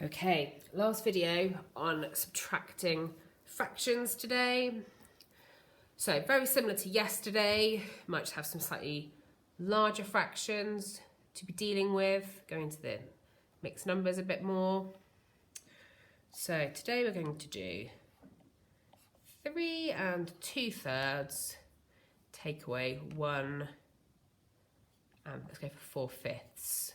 Okay, last video on subtracting fractions today. So very similar to yesterday, might just have some slightly larger fractions to be dealing with, go into the mixed numbers a bit more. So today we're going to do 3 2/3, take away 1, and let's go for 4/5.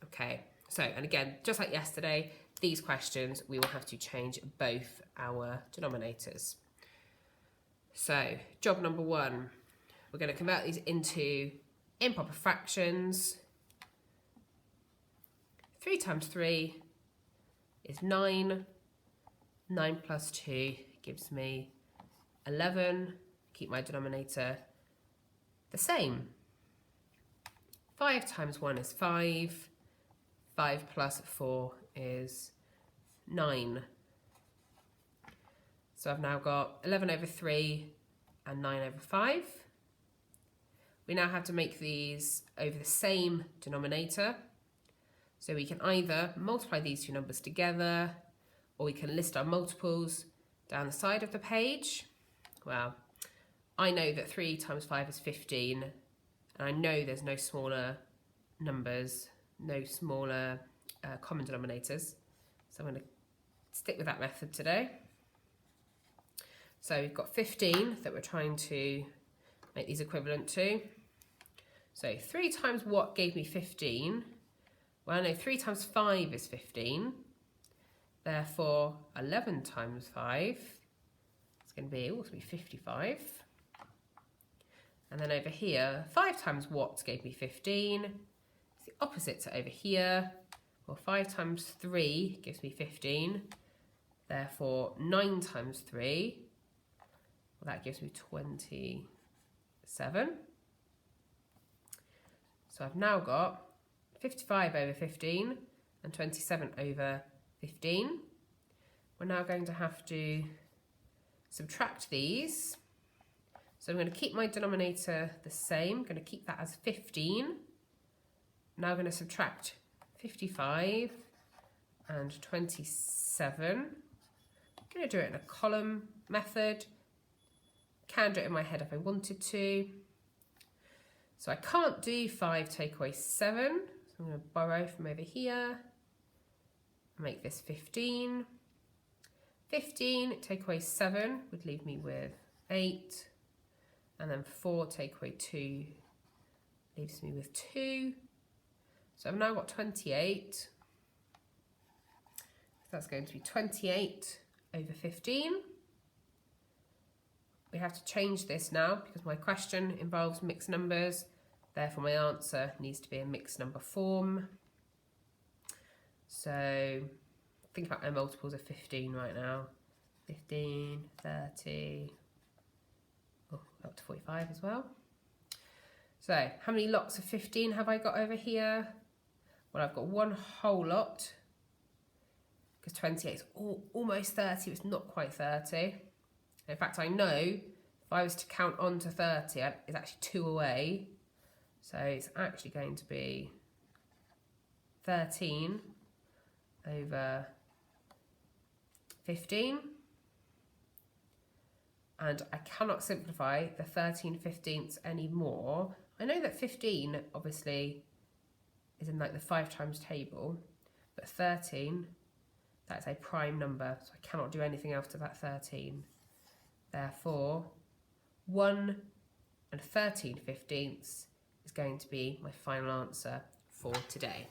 Okay, so, and again, just like yesterday, these questions, we will have to change both our denominators. So, job number 1, we're going to convert these into improper fractions. 3 times 3 is 9. 9 plus 2 gives me 11. Keep my denominator the same. 5 times 1 is 5. 5 plus 4 is 9. So I've now got 11 over 3 and 9 over 5. We now have to make these over the same denominator. So we can either multiply these two numbers together, or we can list our multiples down the side of the page. Well, I know that 3 times 5 is 15, and I know there's no smaller numbers, no smaller common denominators. So I'm going to stick with that method today. So we've got 15 that we're trying to make these equivalent to. So 3 times what gave me 15? Well, I know 3 times 5 is 15. Therefore, 11 times 5 is going to be, it's going to be 55. And then over here, 5 times what gave me 15? It's the opposite to over here. Well, 5 times 3 gives me 15. Therefore, 9 times 3, well, that gives me 27. So I've now got 55 over 15 and 27 over 15. We're now going to have to subtract these. So I'm going to keep my denominator the same. I'm going to keep that as 15. Now I'm going to subtract 55 and 27. I'm going to do it in a column method. Can do it in my head if I wanted to. So I can't do 5 take away 7. So I'm going to borrow from over here. Make this 15. 15 take away 7 would leave me with 8. And then 4 take away 2 leaves me with 2. So I've now got 28. That's going to be 28 over 15. We have to change this now because my question involves mixed numbers. Therefore, my answer needs to be a mixed number form. So think about my multiples of 15 right now. 15, 30, up to 45 as well. So how many lots of 15 have I got over here? Well, I've got one whole lot because 28 is almost 30, it's not quite 30. In fact, I know if I was to count on to 30, it's actually 2 away. So it's actually going to be 13 over 15. And I cannot simplify the 13/15ths anymore. I know that 15 obviously is in like the 5 times table, but 13, that's a prime number, so I cannot do anything after that 13. Therefore, 1 13/15 is going to be my final answer for today.